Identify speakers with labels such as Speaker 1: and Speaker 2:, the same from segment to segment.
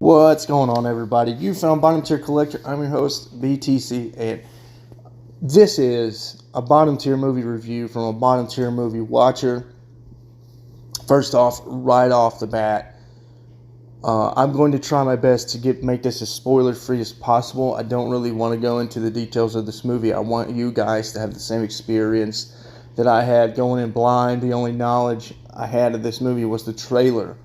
Speaker 1: What's going on, everybody? You found Bottom Tier Collector. I'm your host, BTC, and this is a bottom tier movie review from a bottom tier movie watcher. First off, right off the bat, I'm going to try my best to make this as spoiler free as possible. I don't really want to go into the details of this movie. I want you guys to have the same experience that I had going in blind. The only knowledge I had of this movie was the trailer.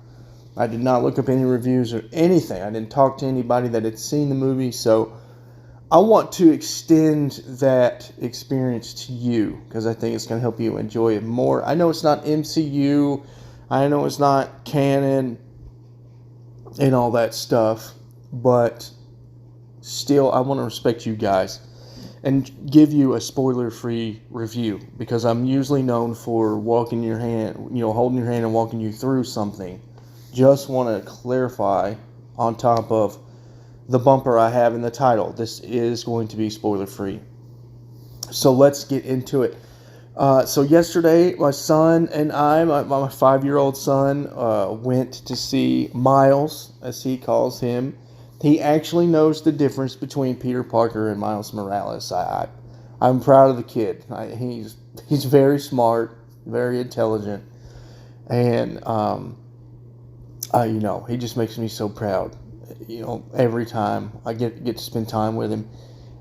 Speaker 1: I did not look up any reviews or anything. I didn't talk to anybody that had seen the movie, so I want to extend that experience to you because I think it's going to help you enjoy it more. I know it's not MCU, I know it's not canon and all that stuff, but still I want to respect you guys and give you a spoiler-free review because I'm usually known for holding your hand and walking you through something. Just want to clarify on top of the bumper I have in the title. This is going to be spoiler free. So let's get into it. So yesterday, my son and I, my 5-year-old son, went to see Miles, as he calls him. He actually knows the difference between Peter Parker and Miles Morales. I'm proud of the kid. He's very smart, very intelligent, and he just makes me so proud. Every time I get to spend time with him.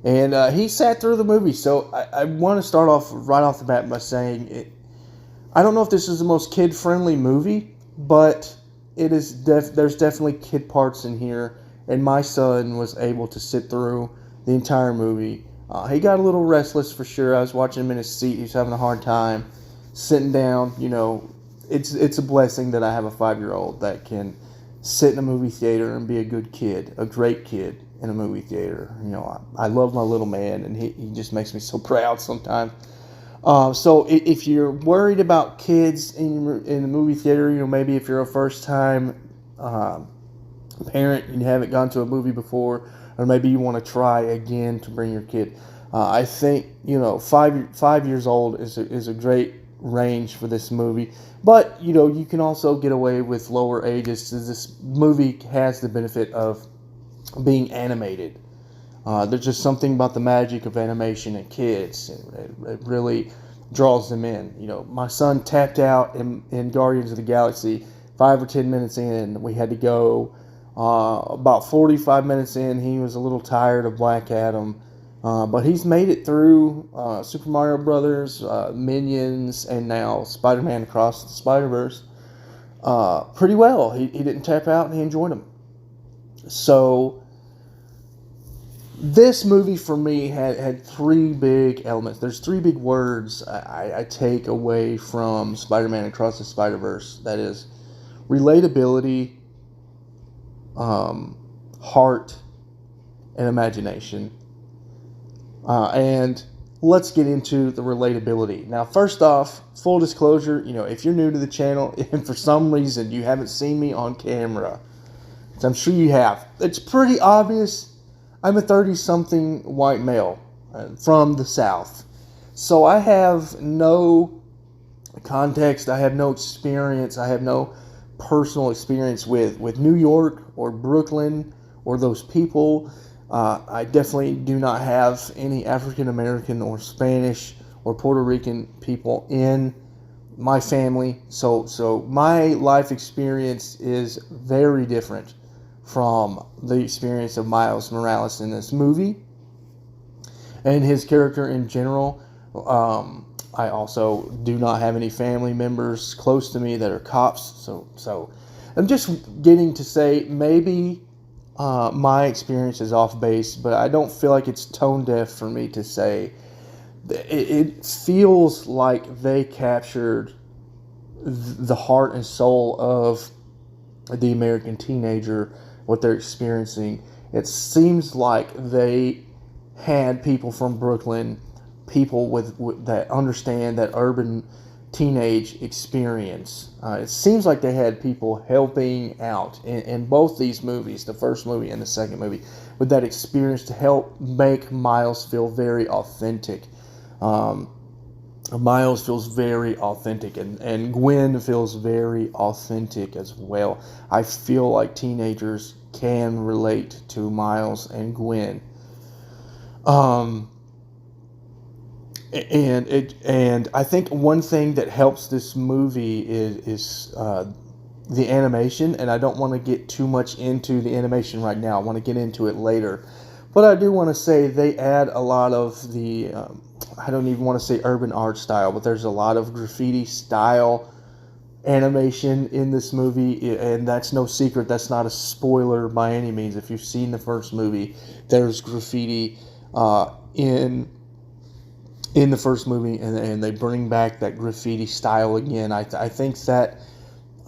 Speaker 1: And he sat through the movie. So I want to start off right off the bat by saying I don't know if this is the most kid-friendly movie, but it is. There's definitely kid parts in here. And my son was able to sit through the entire movie. He got a little restless for sure. I was watching him in his seat. He was having a hard time sitting down. It's a blessing that I have a 5-year-old that can sit in a movie theater and be a good kid, a great kid in a movie theater. I love my little man, and he just makes me so proud sometimes. So if you're worried about kids in the movie theater, maybe if you're a first-time parent and you haven't gone to a movie before, or maybe you want to try again to bring your kid, I think 5 years old is a great range for this movie. But you can also get away with lower ages. This movie has the benefit of being animated. There's just something about the magic of animation and kids. It really draws them in. My son tapped out in Guardians of the Galaxy 5 or 10 minutes in. We had to go about 45 minutes in. He was a little tired of Black Adam. But he's made it through Super Mario Brothers, Minions, and now Spiderman Across the Spiderverse pretty well. He didn't tap out, and he enjoyed them. So this movie for me had three big elements. There's three big words I take away from Spider-Man Across the Spiderverse. That is relatability, heart, and imagination. And let's get into the relatability. Now, first off, full disclosure, if you're new to the channel and for some reason you haven't seen me on camera, which I'm sure you have, it's pretty obvious I'm a 30-something white male from the South. So I have no context, I have no experience, I have no personal experience with New York or Brooklyn or those people. I definitely do not have any African American or Spanish or Puerto Rican people in my family. So my life experience is very different from the experience of Miles Morales in this movie and his character in general. I also do not have any family members close to me that are cops. So I'm just getting to say maybe my experience is off base, but I don't feel like it's tone deaf for me to say it feels like they captured the heart and soul of the American teenager, what they're experiencing. It seems like they had people from Brooklyn, people with that understand that urban teenage experience. It seems like they had people helping out in both these movies, the first movie and the second movie, with that experience to help make Miles feel very authentic. Miles feels very authentic, and Gwen feels very authentic as well. I feel like teenagers can relate to Miles and Gwen. Um, and I think one thing that helps this movie is the animation, and I don't want to get too much into the animation right now. I want to get into it later. But I do want to say they add a lot of the, I don't even want to say urban art style, but there's a lot of graffiti style animation in this movie, and that's no secret. That's not a spoiler by any means. If you've seen the first movie, there's graffiti in the first movie, and they bring back that graffiti style again. I think that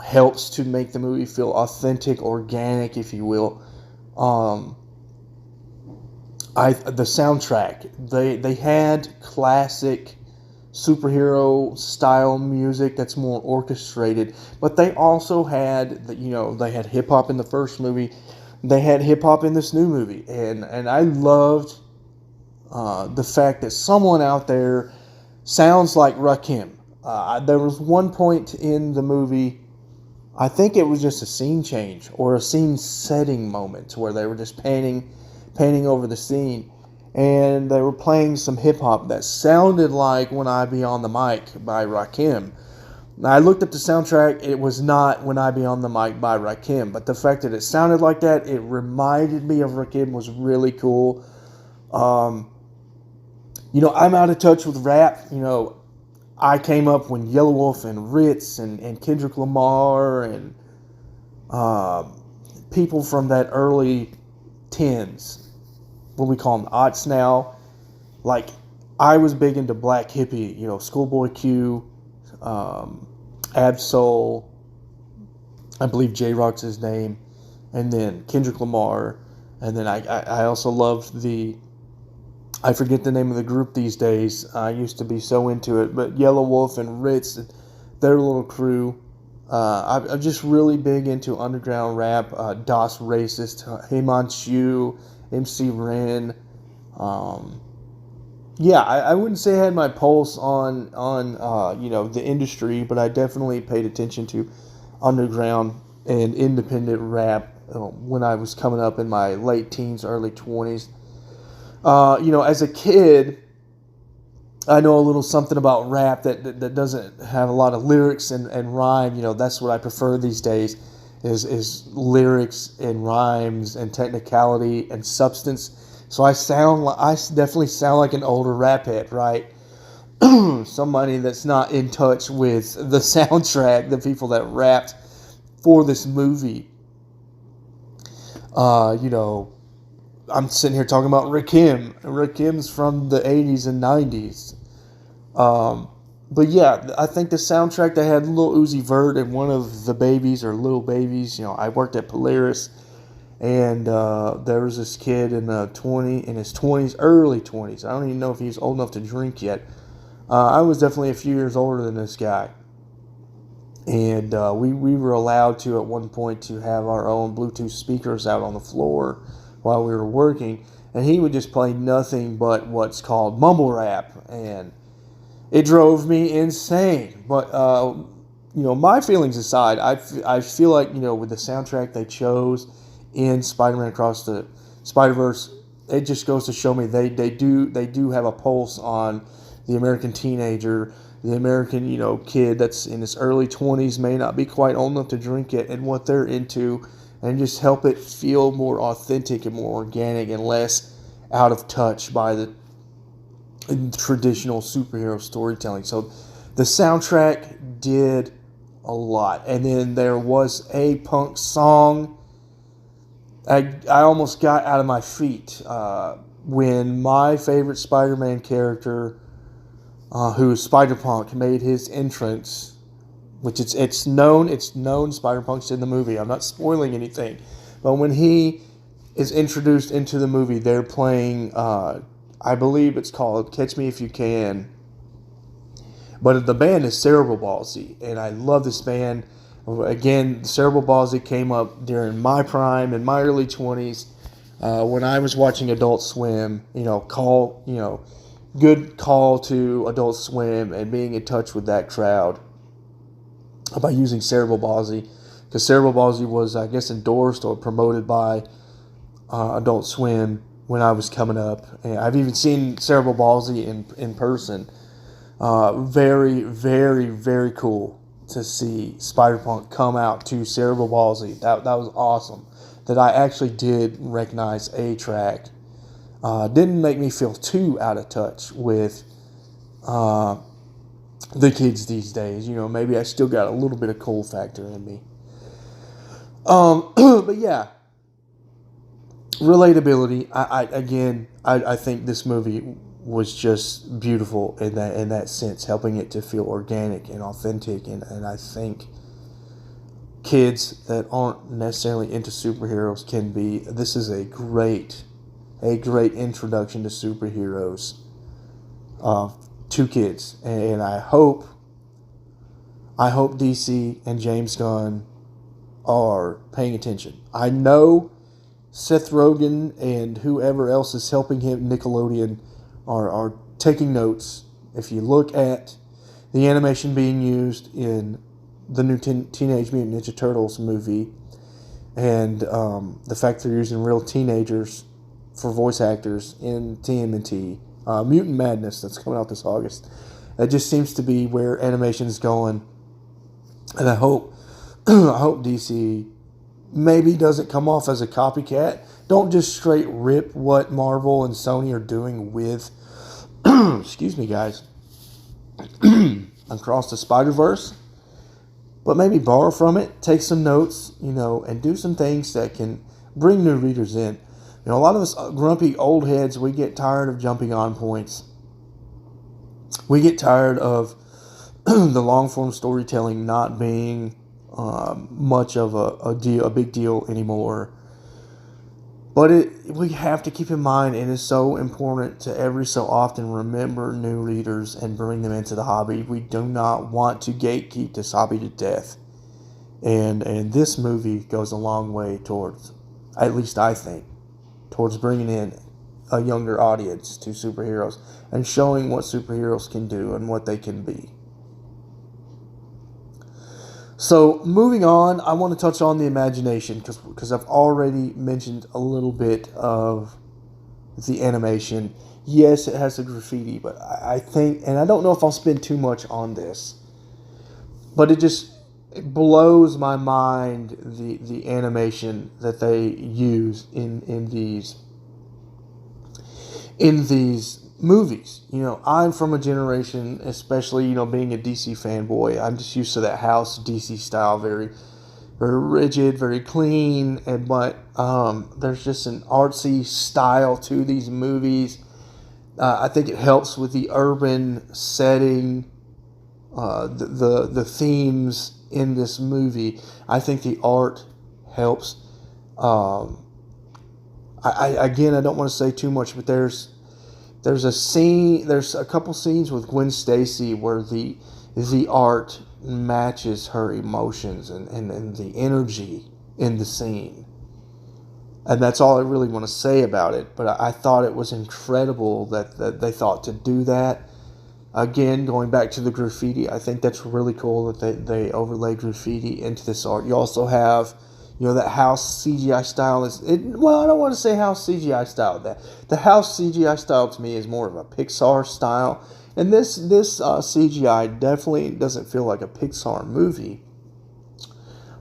Speaker 1: helps to make the movie feel authentic, organic, if you will. The soundtrack, they had classic superhero style music that's more orchestrated, but they also had they had hip hop in the first movie, they had hip hop in this new movie, and I loved the fact that someone out there sounds like Rakim. There was one point in the movie, I think it was just a scene change or a scene setting moment where they were just painting over the scene, and they were playing some hip-hop that sounded like When I Be on the Mic by Rakim. Now, I looked up the soundtrack. It was not When I Be on the Mic by Rakim, but the fact that it sounded like that, it reminded me of Rakim, was really cool. I'm out of touch with rap. I came up when Yellow Wolf and Ritz and Kendrick Lamar and people from that early 10s, what we call them, aughts now. Like, I was big into Black Hippie, Schoolboy Q, Absol, I believe J-Rock's his name, and then Kendrick Lamar, and then I also loved I forget the name of the group these days. I used to be so into it, but Yellow Wolf and Ritz, their little crew. I'm just really big into underground rap. Das Racist, Himanshu, MC Ren. I wouldn't say I had my pulse on the industry, but I definitely paid attention to underground and independent rap when I was coming up in my late teens, early 20s. As a kid, I know a little something about rap that doesn't have a lot of lyrics and rhyme. That's what I prefer these days is lyrics and rhymes and technicality and substance. So I definitely sound like an older rap head, right? Somebody that's not in touch with the soundtrack, the people that rapped for this movie. I'm sitting here talking about Rakim. Rakim's from the 80s and 90s. But yeah, I think the soundtrack, they had Lil Uzi Vert and one of the babies or little babies. I worked at Polaris, and there was this kid in his 20s, early 20s. I don't even know if he's old enough to drink yet. I was definitely a few years older than this guy. And we were allowed to, at one point, to have our own Bluetooth speakers out on the floor while we were working, and he would just play nothing but what's called mumble rap, and it drove me insane. But my feelings aside, I feel like with the soundtrack they chose in Spider-Man Across the Spiderverse, it just goes to show me they do have a pulse on the American teenager, the American kid that's in his early 20s, may not be quite old enough to drink it, and what they're into, and just help it feel more authentic and more organic and less out of touch by the traditional superhero storytelling. So the soundtrack did a lot. And then there was a punk song. I almost got out of my feet when my favorite Spider-Man character, who is Spider-Punk, made his entrance. Which it's known Spider-Punk's in the movie. I'm not spoiling anything. But when he is introduced into the movie, they're playing, I believe it's called Catch Me If You Can. But the band is Cerebral Palsy, and I love this band. Again, Cerebral Palsy came up during my prime, in my early 20s, when I was watching Adult Swim. Good call to Adult Swim and being in touch with that crowd by using Cerebral Palsy because Cerebral Palsy was, I guess, endorsed or promoted by Adult Swim when I was coming up. And I've even seen Cerebral Palsy in person. Very, very, very cool to see Spider-Punk come out to Cerebral Palsy. That was awesome. That I actually did recognize a track. Didn't make me feel too out of touch with the kids these days. You know, maybe I still got a little bit of cool factor in me. But yeah, relatability. I think this movie was just beautiful in that sense, helping it to feel organic and authentic. And I think kids that aren't necessarily into superheroes can be. This is a great introduction to superheroes to kids, and I hope DC and James Gunn are paying attention. I know Seth Rogen and whoever else is helping him, Nickelodeon, are taking notes. If you look at the animation being used in the new Teenage Mutant Ninja Turtles movie, and the fact they're using real teenagers for voice actors in TMNT, Mutant Madness that's coming out this August. That just seems to be where animation is going, and I hope DC maybe doesn't come off as a copycat. Don't just straight rip what Marvel and Sony are doing with, excuse me, guys, across the Spiderverse, but maybe borrow from it, take some notes, and do some things that can bring new readers in. A lot of us grumpy old heads, we get tired of jumping on points. We get tired of the long-form storytelling not being much of a big deal anymore. But we have to keep in mind, it is so important to every so often remember new readers and bring them into the hobby. We do not want to gatekeep this hobby to death. And this movie goes a long way towards, at least I think, towards bringing in a younger audience to superheroes and showing what superheroes can do and what they can be. So, moving on, I want to touch on the imagination because I've already mentioned a little bit of the animation. Yes, it has the graffiti, but I think, and I don't know if I'll spend too much on this, but it blows my mind, the animation that they use in these movies. I'm from a generation, especially, being a DC fanboy, I'm just used to that house DC style, very, very rigid, very clean, but there's just an artsy style to these movies. I think it helps with the urban setting, the themes in this movie. I think the art helps. I don't want to say too much, but there's a couple scenes with Gwen Stacy where the art matches her emotions and the energy in the scene. And that's all I really want to say about it. But I thought it was incredible that they thought to do that. Again, going back to the graffiti, I think that's really cool that they overlay graffiti into this art. You also have, that house CGI style. I don't want to say house CGI style. The house CGI style to me is more of a Pixar style. And this CGI definitely doesn't feel like a Pixar movie.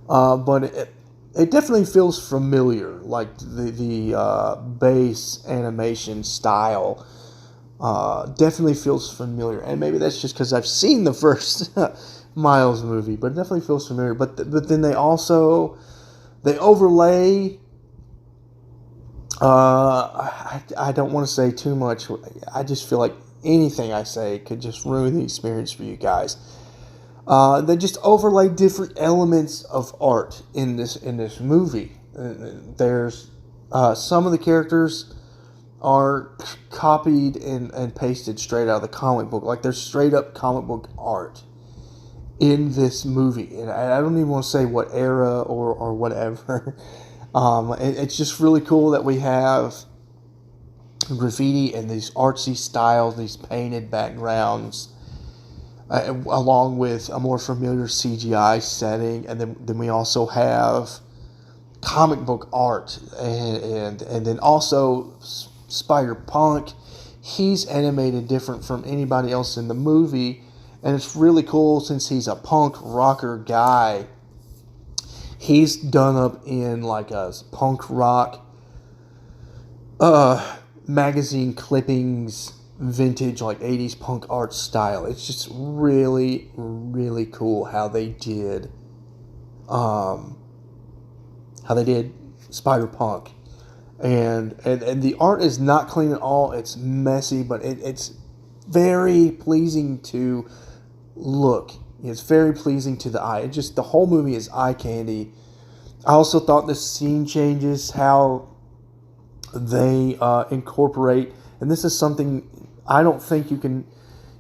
Speaker 1: But it definitely feels familiar, like the base animation style. Definitely feels familiar, and maybe that's just because I've seen the first Miles movie, but it definitely feels familiar. But then they overlay. I don't want to say too much. I just feel like anything I say could just ruin the experience for you guys. They just overlay different elements of art in this movie. There's some of the characters are copied and pasted straight out of the comic book. Like, there's straight up comic book art in this movie. And I don't even want to say what era or whatever. It's just really cool that we have graffiti and these artsy styles, these painted backgrounds. along with a more familiar CGI setting, and then we also have comic book art, and then also Spider-Punk. He's animated different from anybody else in the movie, and it's really cool since he's a punk rocker guy. He's done up in like a punk rock magazine clippings, vintage like 80s punk art style. It's just really, really cool how they did Spider-Punk. And the art is not clean at all. It's messy, but it's very pleasing to look. It's very pleasing to the eye. It just, the whole movie is eye candy. I also thought the scene changes, how they incorporate, and this is something I don't think you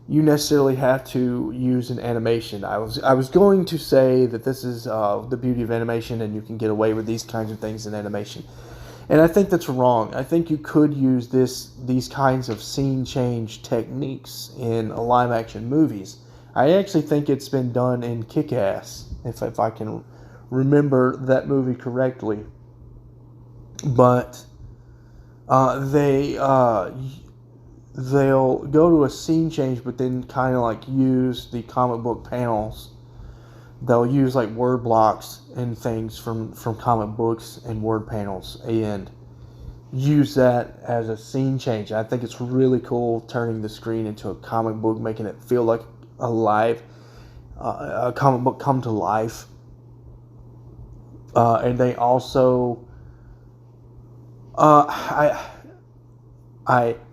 Speaker 1: necessarily have to use in animation. I was going to say that this is the beauty of animation, and you can get away with these kinds of things in animation. And I think that's wrong. I think you could use these kinds of scene change techniques in live action movies. I actually think it's been done in Kick-Ass, if I can remember that movie correctly. But they'll go to a scene change, but then kind of like use the comic book panels. They'll use like word blocks and things from comic books and word panels, and use that as a scene change. I think it's really cool turning the screen into a comic book, making it feel like a comic book come to life. And they also, I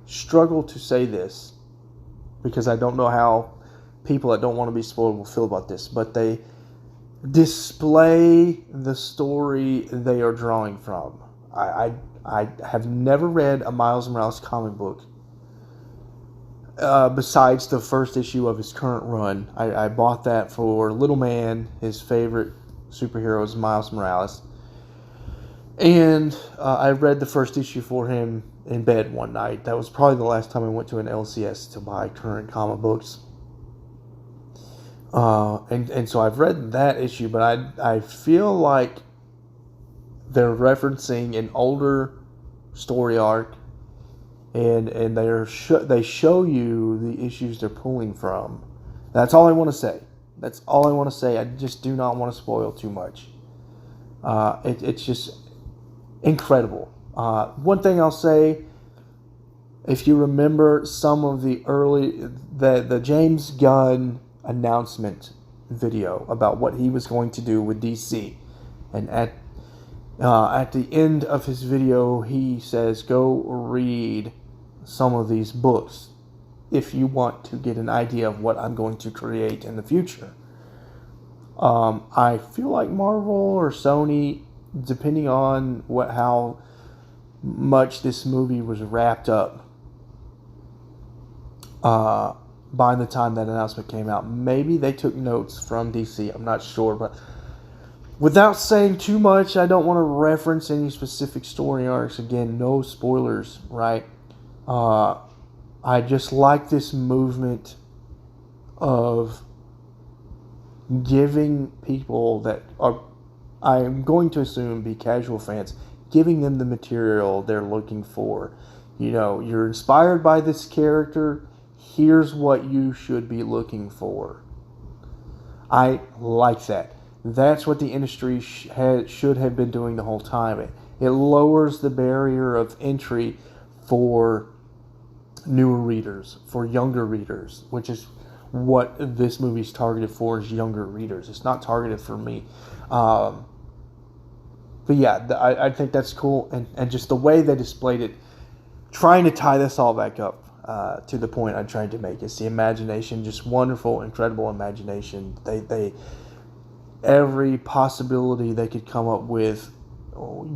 Speaker 1: struggle to say this because I don't know how people that don't want to be spoiled will feel about this, but they display the story they are drawing from. I have never read a Miles Morales comic book besides the first issue of his current run. I bought that for little man. His favorite superhero is Miles Morales. And I read the first issue for him in bed one night. That was probably the last time I went to an LCS to buy current comic books. And so I've read that issue, but I feel like they're referencing an older story arc, and they show you the issues they're pulling from. That's all I want to say. That's all I want to say. I just do not want to spoil too much. It's just incredible. One thing I'll say, if you remember some of the the James Gunn announcement video about what he was going to do with DC, and at the end of his video he says, go read some of these books if you want to get an idea of what I'm going to create in the future. I feel like Marvel or Sony, depending on how much this movie was wrapped up by the time that announcement came out, maybe they took notes from DC. I'm not sure, but without saying too much, I don't want to reference any specific story arcs. Again, no spoilers, right? I just like this movement of giving people that are, I'm going to assume, be casual fans, giving them the material they're looking for. You know, you're inspired by this character, here's what you should be looking for. I like that. That's what the industry should have been doing the whole time. It lowers the barrier of entry for newer readers, for younger readers, which is what this movie's targeted for, is younger readers. It's not targeted for me. But yeah, I think that's cool. And just the way they displayed it, trying to tie this all back up to the point I'm trying to make. It's the imagination, just wonderful, incredible imagination. They every possibility they could come up with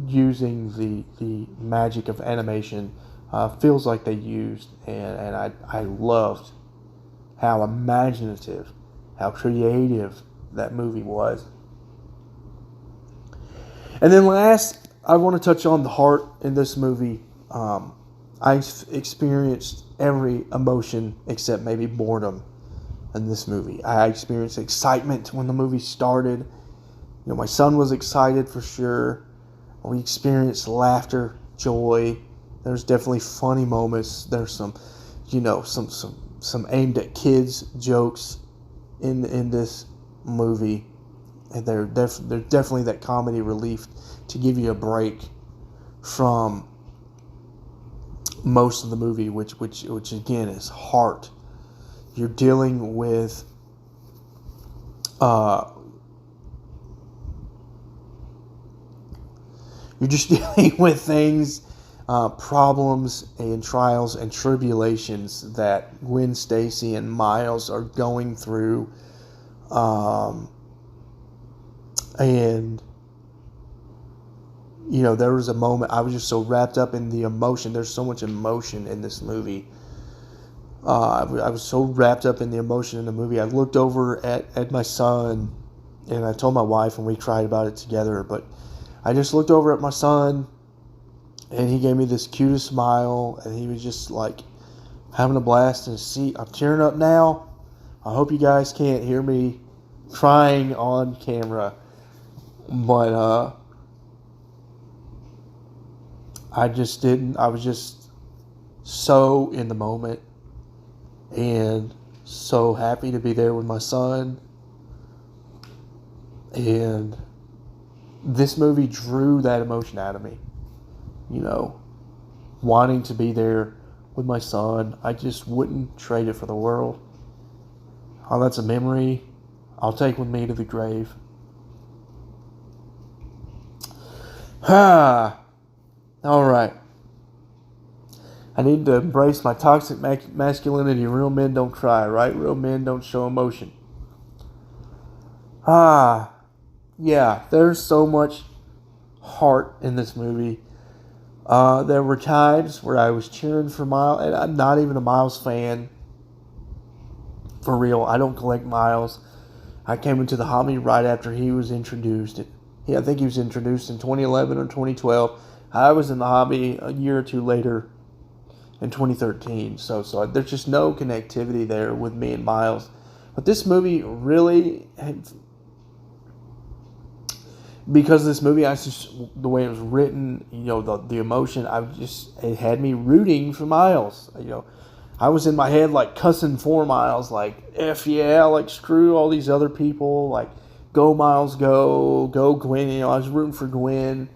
Speaker 1: using the magic of animation feels like they used, and I loved how imaginative, how creative that movie was. And then last, I want to touch on the heart in this movie. I experienced every emotion except maybe boredom in this movie. I experienced excitement when the movie started. My son was excited for sure. We experienced laughter, joy. There's definitely funny moments. There's some, some aimed at kids jokes in this movie, and they're definitely that comedy relief to give you a break from most of the movie, which again is heart. You're dealing with you're just dealing with things, problems and trials and tribulations that Gwen Stacy and Miles are going through, and there was a moment I was just so wrapped up in the emotion. There's so much emotion in this movie. I was so wrapped up in the emotion in the movie. I looked over at my son, and I told my wife, and we cried about it together. But I just looked over at my son, and he gave me this cutest smile, and he was just like having a blast in his seat. I'm tearing up now. I hope you guys can't hear me crying on camera, but I just didn't. I was just so in the moment and so happy to be there with my son. And this movie drew that emotion out of me. Wanting to be there with my son. I just wouldn't trade it for the world. Oh, that's a memory I'll take with me to the grave. All right. I need to embrace my toxic masculinity. Real men don't cry, right? Real men don't show emotion. Yeah, there's so much heart in this movie. There were times where I was cheering for Miles, and I'm not even a Miles fan. For real, I don't collect Miles. I came into the hobby right after he was introduced. I think he was introduced in 2011 or 2012. I was in the hobby a year or two later in 2013. So there's just no connectivity there with me and Miles. But this movie really, because this movie, the way it was written, the emotion, it had me rooting for Miles. I was in my head like cussing for Miles, like F yeah, like screw all these other people, like go Miles, go Gwen. I was rooting for Gwen.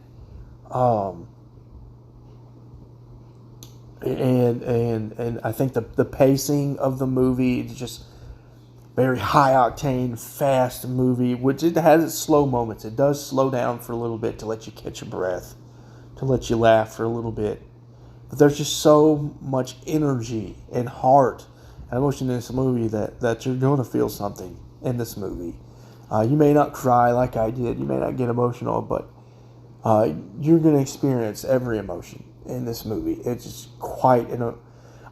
Speaker 1: And I think the pacing of the movie is just very high octane, fast movie, which it has its slow moments. It does slow down for a little bit to let you catch your breath, to let you laugh for a little bit. But there's just so much energy and heart and emotion in this movie that you're going to feel something in this movie. You may not cry like I did. You may not get emotional, but you're going to experience every emotion in this movie. It's just quite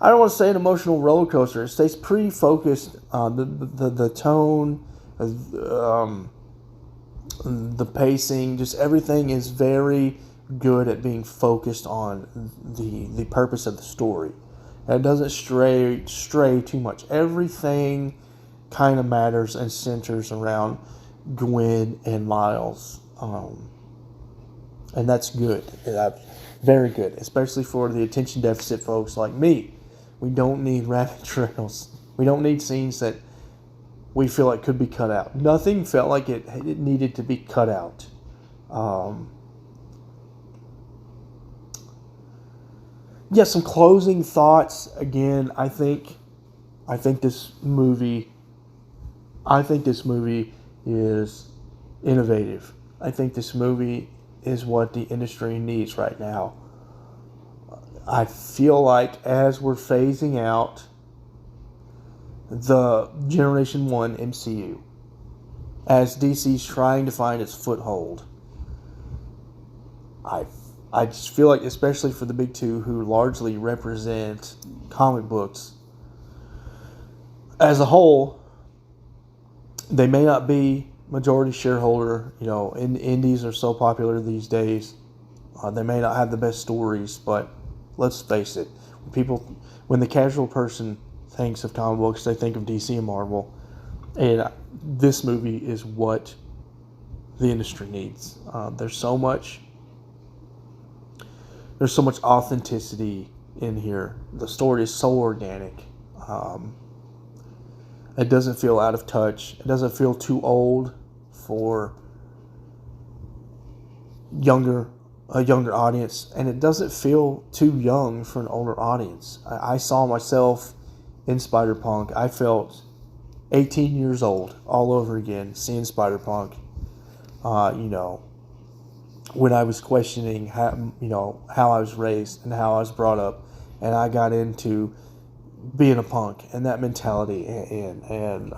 Speaker 1: I don't want to say an emotional roller coaster. It stays pretty focused on the tone, the pacing, just everything is very good at being focused on the purpose of the story. And it doesn't stray too much. Everything kind of matters and centers around Gwen and Miles. And that's good. Very good, especially for the attention deficit folks like me. We don't need rabbit trails. We don't need scenes that we feel like could be cut out. Nothing felt like it needed to be cut out. Some closing thoughts. Again, I think this movie is innovative. I think this movie is what the industry needs right now. I feel like as we're phasing out the Generation 1 MCU, as DC's trying to find its foothold, I just feel like, especially for the big two who largely represent comic books as a whole, they may not be majority shareholder. Indies are so popular these days. They may not have the best stories, but let's face it, when the casual person thinks of comic books, they think of DC and Marvel. And this movie is what the industry needs. There's so much authenticity in here. The story is so organic. It doesn't feel out of touch. It doesn't feel too old for a younger audience, and it doesn't feel too young for an older audience. I saw myself in Spider-Punk. I felt 18 years old all over again seeing Spider-Punk. When I was questioning how I was raised and how I was brought up, and I got into being a punk and that mentality, and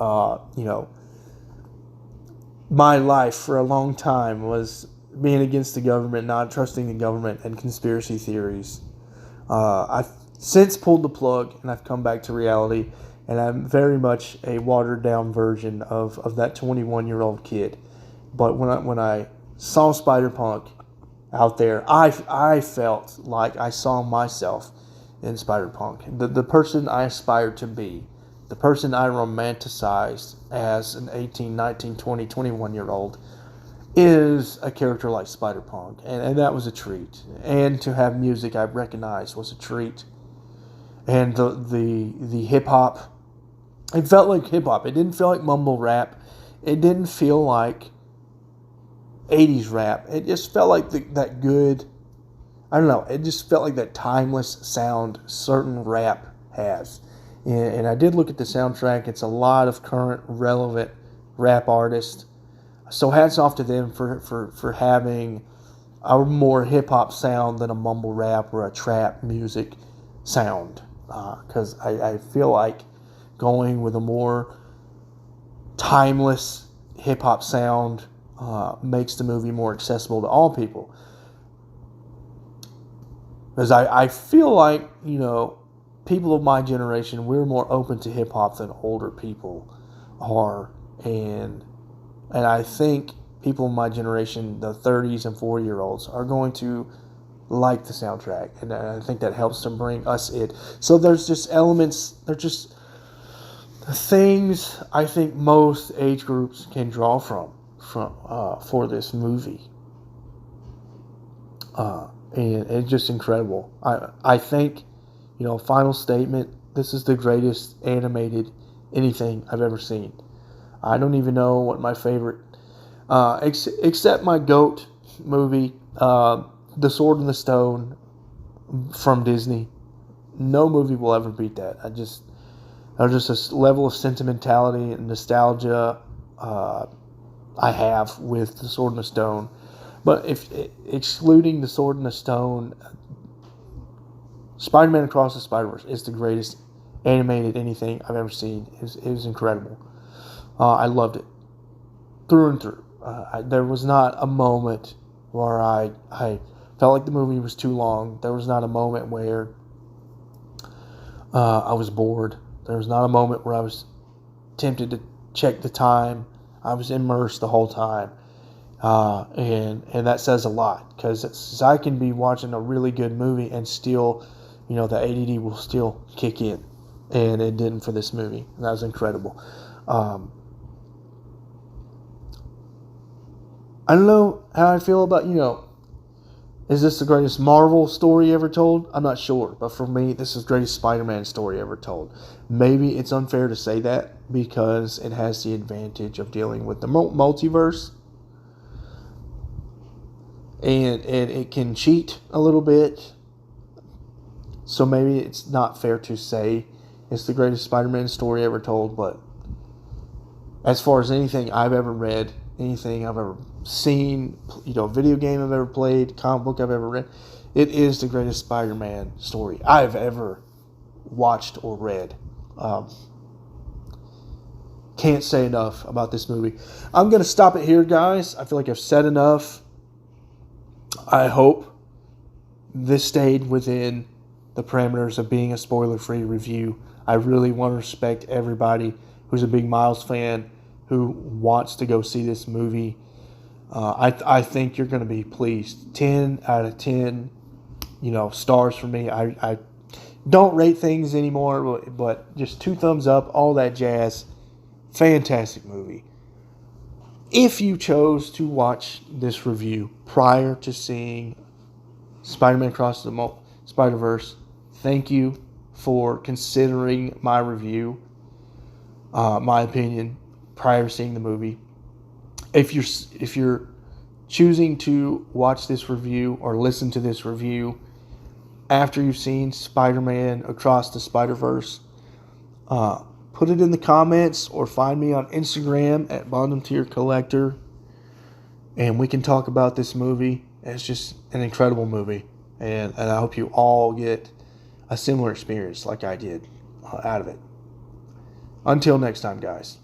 Speaker 1: my life for a long time was being against the government, not trusting the government, and conspiracy theories. I've since pulled the plug, and I've come back to reality, and I'm very much a watered-down version of that 21-year-old kid. But when I saw Spider-Punk out there, I felt like I saw myself in Spider-Punk. The person I aspired to be, the person I romanticized as an 18, 19, 20, 21-year-old is a character like Spider-Punk. And that was a treat. And to have music I recognized was a treat. And the hip-hop, it felt like hip-hop. It didn't feel like mumble rap. It didn't feel like 80s rap. It just felt like that good, I don't know, it just felt like that timeless sound certain rap has. And I did look at the soundtrack. It's a lot of current, relevant rap artists. So hats off to them for having a more hip-hop sound than a mumble rap or a trap music sound. Because I feel like going with a more timeless hip-hop sound makes the movie more accessible to all people. Because I feel like, people of my generation, we're more open to hip-hop than older people are. And I think people in my generation, the 30s and 40-year-olds, are going to like the soundtrack. And I think that helps to bring us in. So there's just elements, they're just things I think most age groups can draw from for this movie. And it's just incredible. I think, final statement, this is the greatest animated anything I've ever seen. I don't even know what my favorite, except my GOAT movie, The Sword and the Stone from Disney. No movie will ever beat that. There's just a level of sentimentality and nostalgia I have with The Sword and the Stone. But if excluding The Sword and the Stone, Spider-Man Across the Spiderverse is the greatest animated anything I've ever seen. It was incredible. I loved it through and through. There was not a moment where I felt like the movie was too long. There was not a moment where I was bored. There was not a moment where I was tempted to check the time. I was immersed the whole time. And that says a lot, because I can be watching a really good movie and still, the ADD will still kick in, and it didn't for this movie. And that was incredible. I don't know how I feel about, is this the greatest Marvel story ever told? I'm not sure, but for me, this is the greatest Spider-Man story ever told. Maybe it's unfair to say that because it has the advantage of dealing with the multiverse. And it can cheat a little bit. So maybe it's not fair to say it's the greatest Spider-Man story ever told. But as far as anything I've ever read, anything I've ever seen, video game I've ever played, comic book I've ever read, it is the greatest Spider-Man story I've ever watched or read. Can't say enough about this movie. I'm going to stop it here, guys. I feel like I've said enough. I hope this stayed within the parameters of being a spoiler-free review. I really want to respect everybody who's a big Miles fan, who wants to go see this movie. I think you're going to be pleased. 10 out of 10, stars for me. Don't rate things anymore, but just 2 thumbs up, all that jazz. Fantastic movie. If you chose to watch this review prior to seeing Spider-Man Across the Spiderverse, thank you for considering my review, my opinion, prior to seeing the movie. If you're choosing to watch this review or listen to this review after you've seen Spider-Man Across the Spiderverse, put it in the comments or find me on Instagram at Bottom Tier Collector, and we can talk about this movie. It's just an incredible movie, and I hope you all get a similar experience like I did out of it. Until next time, guys.